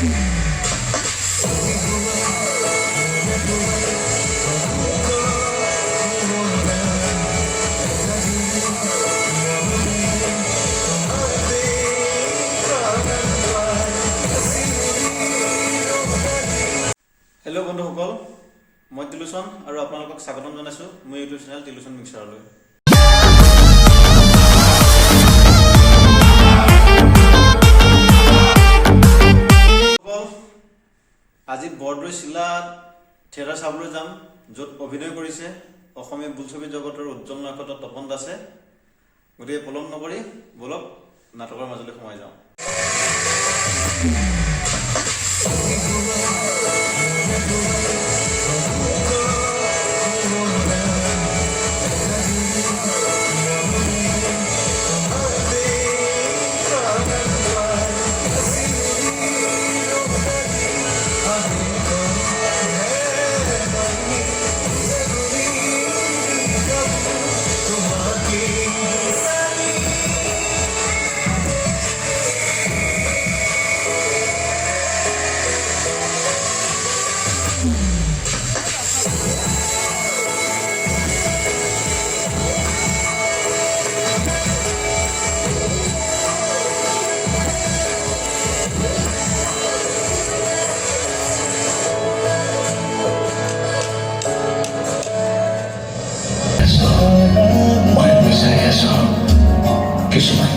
Hello' বন্ধুসকল, মই তিলোচন আৰু আপোনালোকক স্বাগতম জনাইছোঁ মোৰ ইউটিউব চেনেল তিলোচন মিক্সাৰলৈ। আজি বৰদৈ চিলাত থিয়েটাৰ চাবলৈ যাম, য'ত অভিনয় কৰিছে অসমীয়া বোলছবি জগতৰ উজ্জ্বল নক্ষত্ৰ তপন দাসে। গতিকে পলম নকৰি বলক নাটকৰ মাজলৈ সোমাই যাওঁ। কিছুমান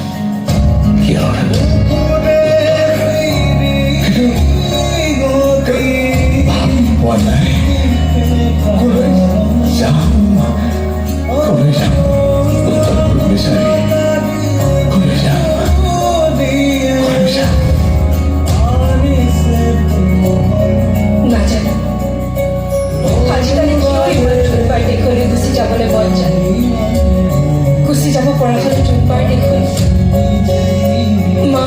সিহঁত ভাব পোৱা নাই। কলৈ যাম উত্তৰবোৰ বিচাৰি কলৈ যাম নাজানো আজিকালি কিয় ইমান ধুনবাৰ দেশলৈ গুচি যাবলৈ মন যায়। গুচি যাব পৰা হ'লে ধুনবাৰ দেশলৈ। মা,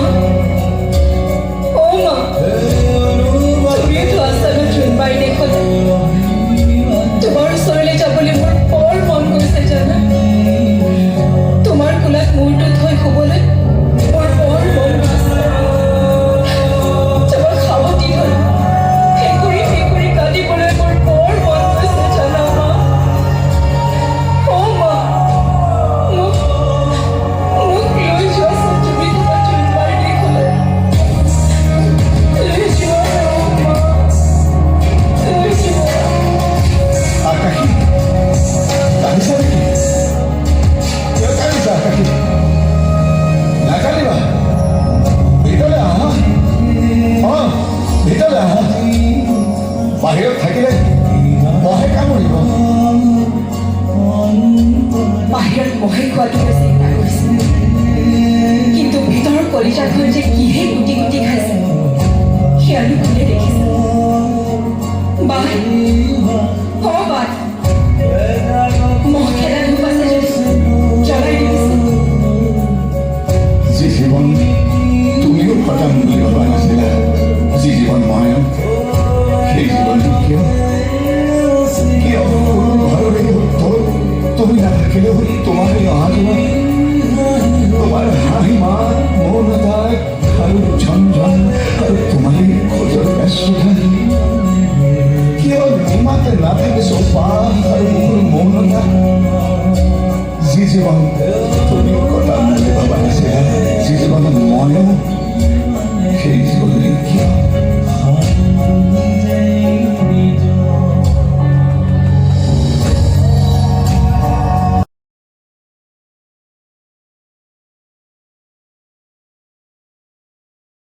অ' মা, তুমিতো আছা ন ধুনবাৰ দেশলৈ। তোমাৰ ওচৰলৈ যাবলৈ মোৰ বৰ মন গৈছে জানা। তোমাৰ কোলাত মূৰটো থৈ শুবলৈ মোৰ বৰ মন গৈছে। তোমাক সাৱটি ধৰি ফেকুৰি ফেকুৰি কান্দিবলৈ মোৰ বৰ মন গৈছে জানা মা। অ' মা, মোক লৈ যোৱাচোন তুমি তোমাৰ ধুনবাৰ দেশলৈ। লৈ যোৱা অ' মা, লৈ যোৱা। আকাশী কান্দিছা নেকি? কিয় কান্দিছা আকাশী? নাকান্দিবা, ভিতৰলৈ আহা। ভিতৰলৈ আহা। বাহিৰত থাকিলে মহে কামুৰিব। বাহিৰত মহে খোৱাটোকে চিন্তা কৰিছে, কিন্তু ভিতৰৰ কলিজাখন যে কিহে গুটি গুটি খাইছে সেয়ানো কোনে দেখিছে? বাট বাট মহ খেলা ধূপ আছে যদি জ্বলাই দিছে। যি জীৱন তুমিও খতম বুলি ভবা নাছিলা, যি জীৱন মই সেই জীৱনটো কিয় ঘৰলৈ উত্তৰ তুমি নাথাকিলেও তোমাৰ এই অহা জীৱন, তোমাৰ হাঁহি মাত মৌনতা আৰু ঝনঝন আৰু তোমাৰ খোজৰ ব্যস্ততা কিয় নিমাতে নাথাকে চৌপাশ আৰু মোৰ মৌনতা। যি জীৱন তুমি কটাম বুলি ভবা নাছিলা, যি জীৱনত ময়ো